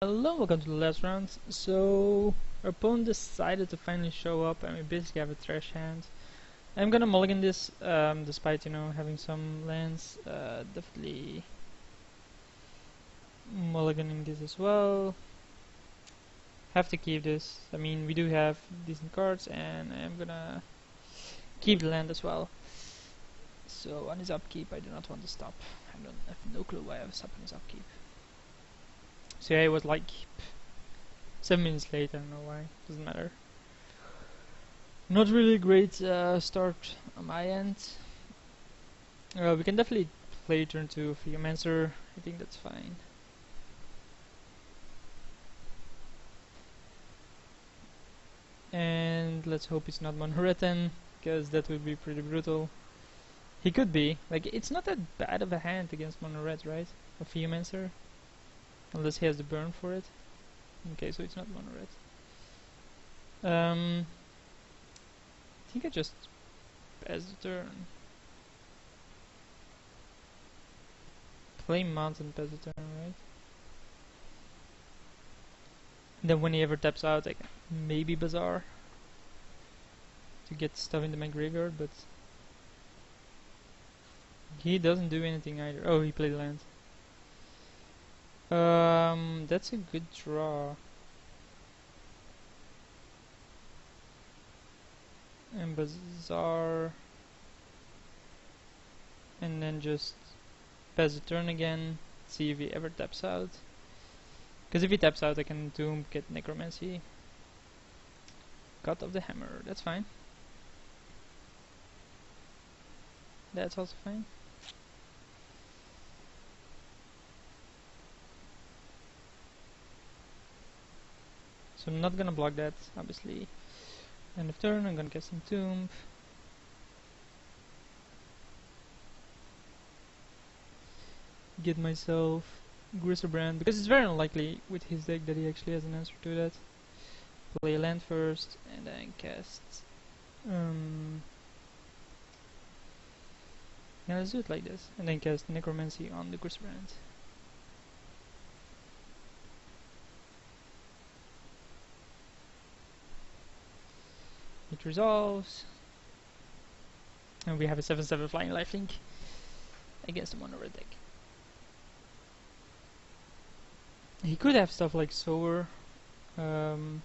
Hello, welcome to the last round. So, our opponent decided to finally show up and we basically have a trash hand. I'm gonna mulligan this, despite, having some lands. Definitely mulliganing this as well. Have to keep this. I mean, we do have decent cards and I'm gonna keep the land as well. So, on his upkeep, I do not want to stop. I have no clue why I was stopping his upkeep. So yeah, it was like 7 minutes late, I don't know why, doesn't matter. Not really a great start on my end. We can definitely play turn 2 Geomancer, I think that's fine. And let's hope it's not Monoretan, because that would be pretty brutal. He could be, like, it's not that bad of a hand against Monoret, right? A Geomancer? Unless he has the burn for it. Okay, so it's not Monoret. I think I just pass the turn. Play Mountain, pass the turn, right? And then when he ever taps out, I can maybe Bazaar to get stuff into my graveyard, but he doesn't do anything either. Oh, he played land. That's a good draw. And Bazaar, and then just pass the turn again. See if he ever taps out. Because if he taps out, I can Doom, get Necromancy. Cut off the hammer. That's fine. That's also fine. So I'm not gonna block that, obviously. End of turn, I'm gonna cast some Tomb. Get myself Griselbrand, because it's very unlikely with his deck that he actually has an answer to that. Play a land first, and then cast... yeah, let's do it like this. And then cast Necromancy on the Griselbrand. It resolves. And we have a 7/7 flying lifelink against the mono red deck. He could have stuff like Sower, or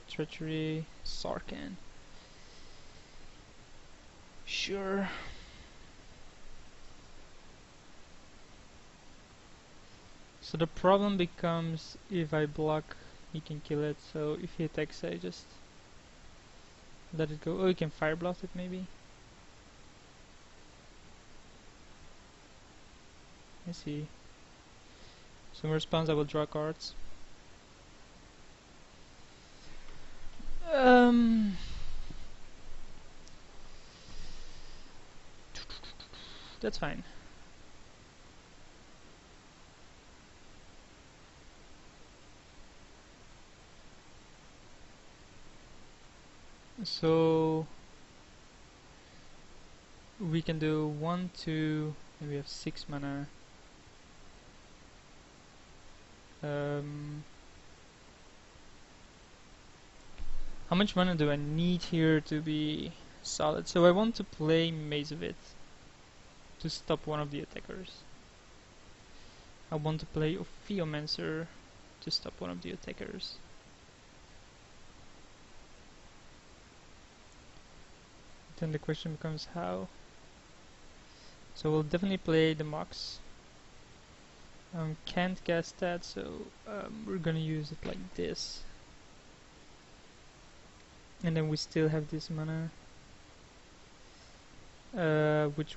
Treachery, Sarkhan. Sure. So the problem becomes if I block, he can kill it. So if he attacks, I just let it go. Oh, he can Fire Blast it maybe. I see. So in response, I will draw cards. That's fine. So we can do 1, 2, and we have 6 mana. How much mana do I need here to be solid? So I want to play Maze of It to stop one of the attackers. I want to play Geomancer to stop one of the attackers. Then the question becomes how. So we'll definitely play the Mox. Can't cast that, so we're gonna use it like this. And then we still have this mana, which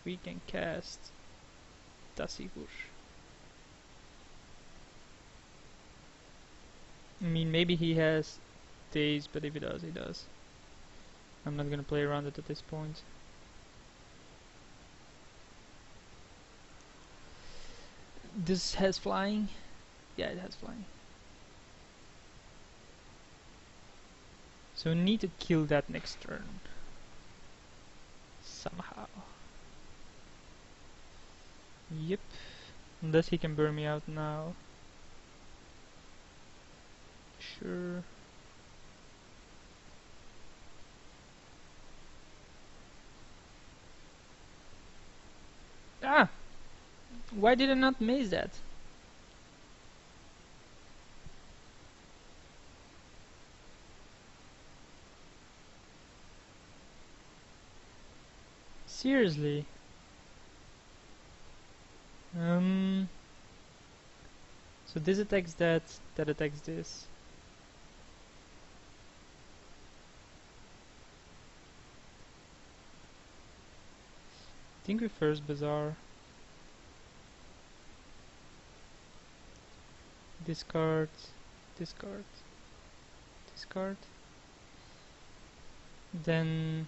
we can cast Tasigur. I mean, maybe he has days, but if he does, he does. I'm not gonna play around it at this point. This has flying? Yeah, it has flying. So we need to kill that next turn. Somehow. Yep. Unless he can burn me out now. sure. Ah! Why did I not maze that? Seriously? Um... So this attacks that, that attacks this. I think we first Bazaar. Discard, discard, discard. Then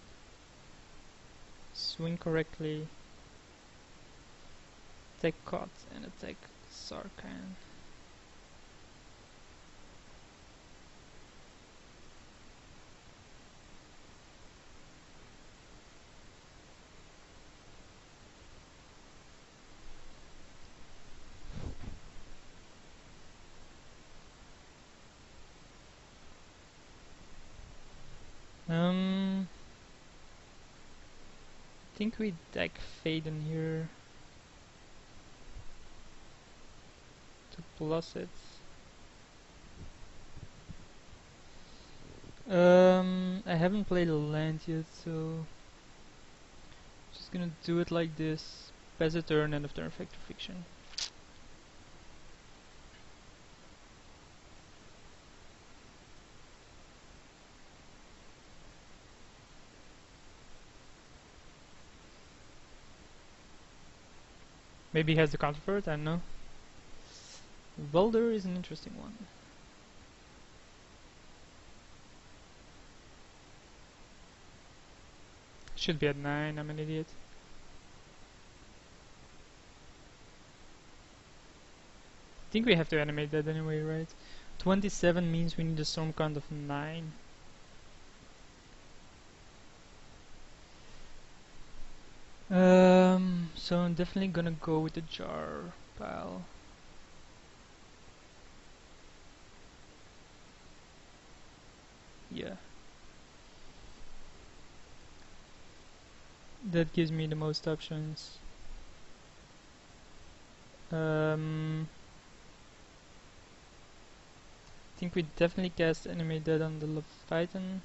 swing correctly. Attack Cot and attack Sarkhan. I think we deck Faden here to plus it. I haven't played a land yet, so just gonna do it like this. Pass a turn, end of turn, Factor Fiction. Maybe he has the counter for it, I don't know. Welder is an interesting one. Should be at 9, I'm an idiot. I think we have to animate that anyway, right? 27 means we need a storm count of 9. So I'm definitely gonna go with the jar pile. Yeah. That gives me the most options. I think we definitely cast Animate Dead on the Leviathan,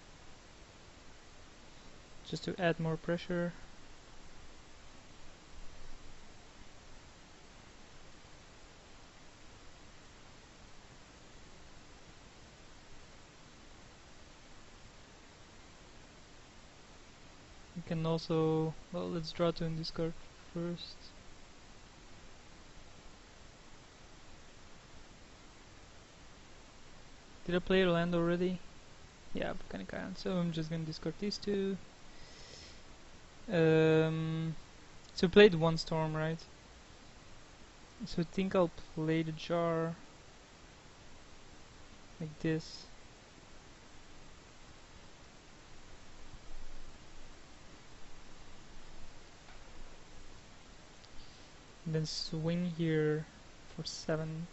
just to add more pressure. We can also, well, let's draw 2 in this card first. Did I play a land already? Yeah, Volcanic Ion, so I'm just gonna discard these 2. So we played 1 storm, right? So I think I'll play the jar like this. And then swing here for 7.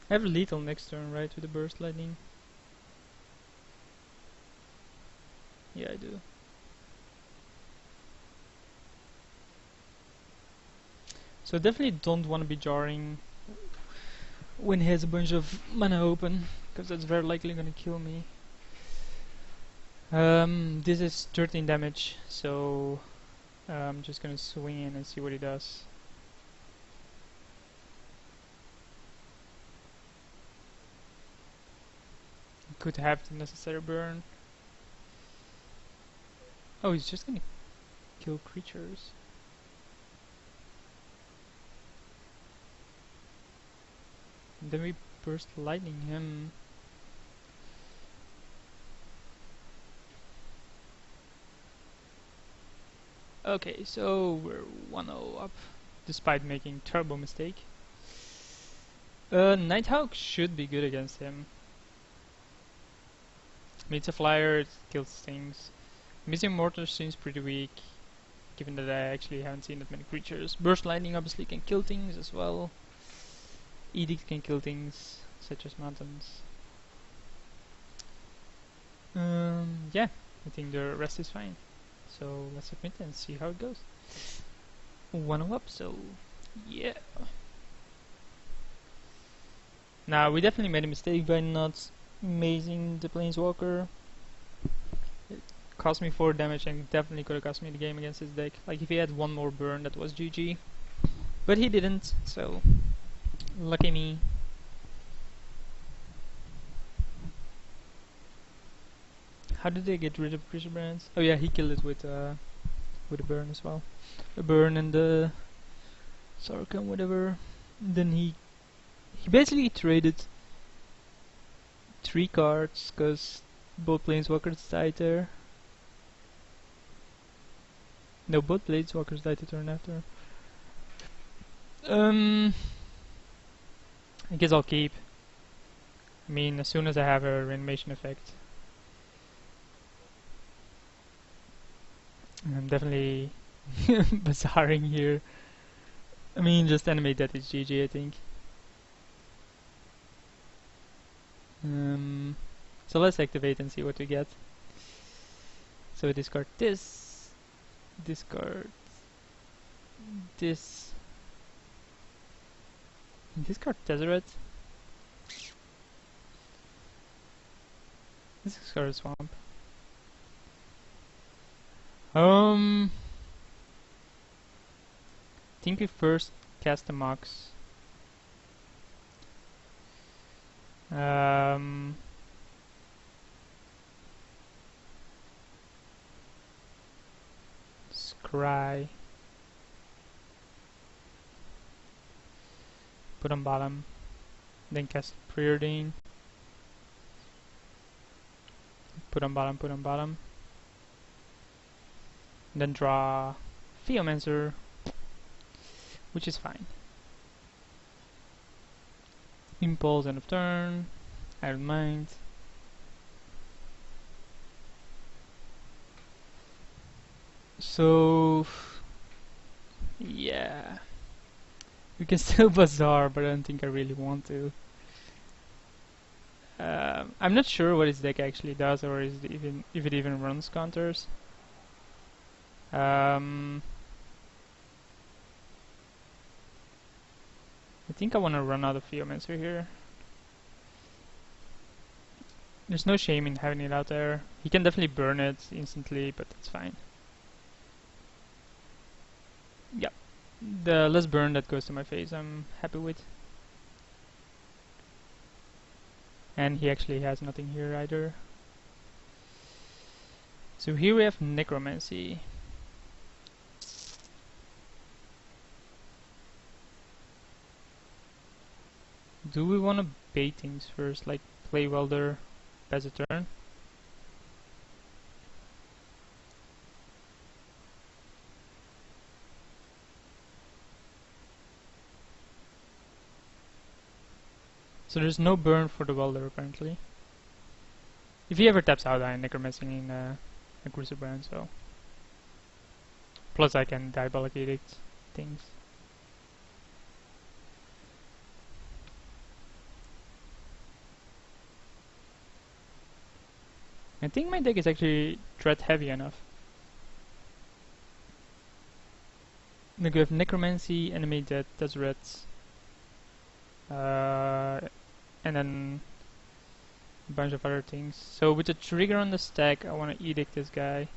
I have lethal next turn, right, with the burst lightning? Yeah, I do. So I definitely don't want to be jarring when he has a bunch of mana open, because that's very likely gonna kill me. This is 13 damage, so I'm just gonna swing in and see what he does. Could have the necessary burn. Oh, he's just gonna kill creatures. And then we burst lightning him. Okay, so we're 1-0 up, despite making terrible mistake. Nighthawk should be good against him. It's a flyer, it kills things. Missing Mortar seems pretty weak, given that I actually haven't seen that many creatures. Burst Lightning obviously can kill things as well. Edict can kill things such as mountains. Yeah, I think the rest is fine. So let's submit and see how it goes. 1 up, so yeah. Now we definitely made a mistake by not amazing the Planeswalker. It cost me 4 damage and definitely could have cost me the game against his deck. Like if he had one more burn, that was GG. But he didn't, so lucky me. How did they get rid of Brands? Oh yeah, he killed it with a burn as well. A burn and the Sarkhan, whatever. And then he basically traded 3 cards because both Planeswalkers died there. No, both Planeswalkers died the turn after. I guess I'll keep. I mean, as soon as I have a reanimation effect. I'm definitely bazaring here. I mean, just animate that is GG, I think. So let's activate and see what we get. So discard this, discard this, discard Tezzeret. Discard Swamp. I think we first cast the Mox. Scry. Put on bottom. Then cast Preordain. Put on bottom, put on bottom. Then draw Theomancer, which is fine. Impulse end of turn. I don't mind. So yeah, we can still bazaar, but I don't think I really want to. I'm not sure what his deck actually does, or is it even if it even runs counters. I think I want to run out of Theomancer here. There's no shame in having it out there. He can definitely burn it instantly, but that's fine. Yep. The less burn that goes to my face I'm happy with. And he actually has nothing here either. So here we have Necromancy. Do we want to bait things first, like play Welder, pass a turn? So there's no burn for the Welder apparently. If he ever taps out, I'm necromancing in a Crucible, so. Plus I can Diabolic Edict things. I think my deck is actually threat heavy enough. Like we have Necromancy, Animate Dead, Tezzeret, and then a bunch of other things. So with the trigger on the stack, I want to Edict this guy.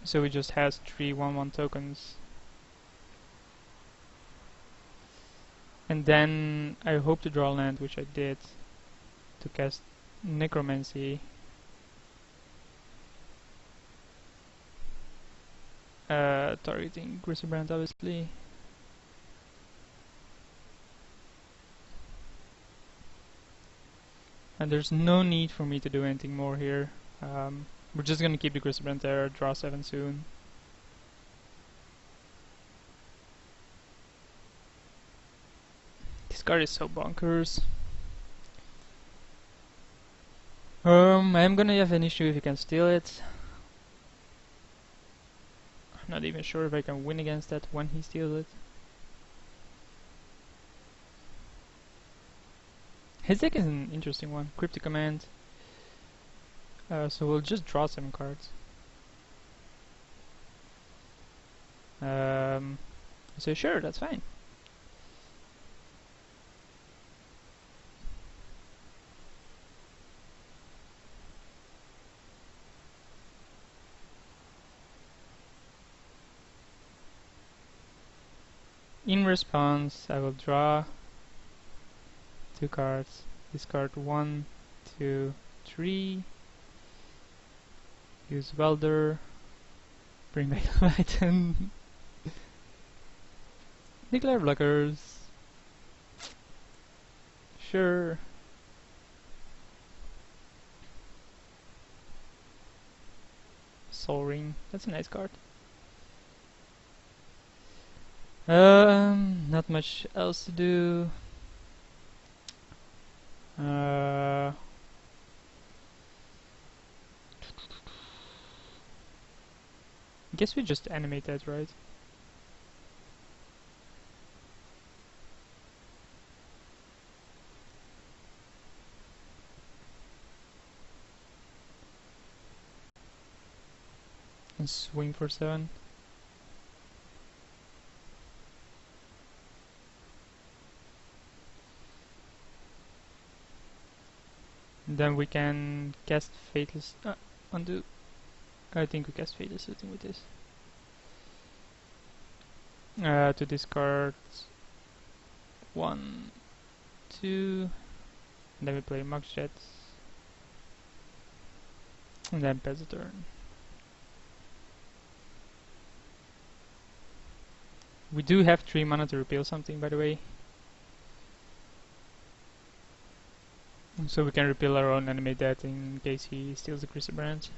So he just has 3 1/1 tokens. And then I hope to draw land, which I did, to cast Necromancy. Targeting Griselbrand, obviously. And there's no need for me to do anything more here. We're just gonna keep the Griselbrand there, draw 7 soon. This card is so bonkers. I'm gonna have an issue if you can steal it. I'm not even sure if I can win against that when he steals it. His deck is an interesting one. Cryptic Command. So we'll just draw 7 cards. So sure, that's fine. In response, I will draw 2 cards. Discard 1, 2, 3. Use Welder. Bring back Lighten. Declare blockers. Sure. Soul Ring. That's a nice card. Not much else to do. Guess we just animate that, right? And swing for 7. Then we can cast Faithless. Undo. I think we cast Faithless Looting with this. To discard 1, 2. And then we play Max Jets. And then pass the turn. We do have 3 mana to repeal something, by the way. So we can repeal our own, animate that in case he steals the Crystal Branch.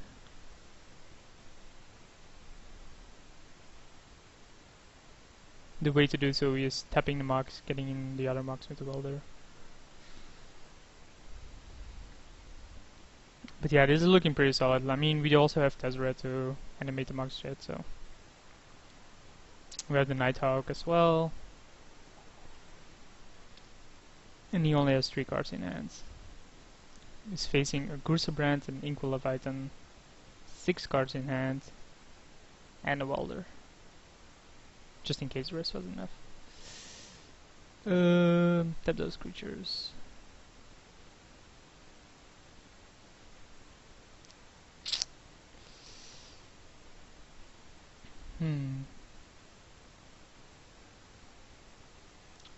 The way to do so is tapping the marks, getting in the other marks with the welder. But yeah, this is looking pretty solid. I mean, we also have Tezzeret to animate the Mox Jet, so... We have the Nighthawk as well. And he only has 3 cards in hands. He's facing a Grusabrand and Inkwell Leviathan, 6 cards in hand, and a welder. Just in case the rest wasn't enough. Tap those creatures.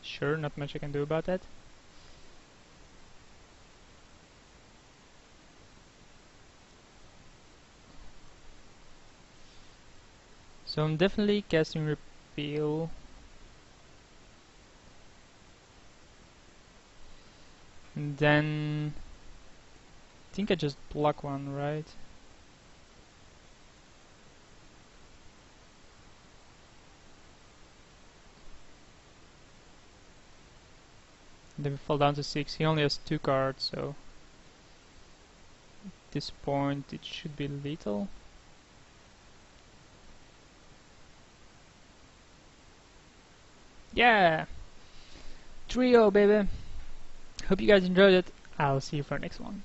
Sure, not much I can do about that. So I'm definitely casting Repeal. And then... I think I just block one, right? Then we fall down to 6. He only has 2 cards, so... At this point it should be lethal. Yeah! Trio, baby! Hope you guys enjoyed it. I'll see you for the next one.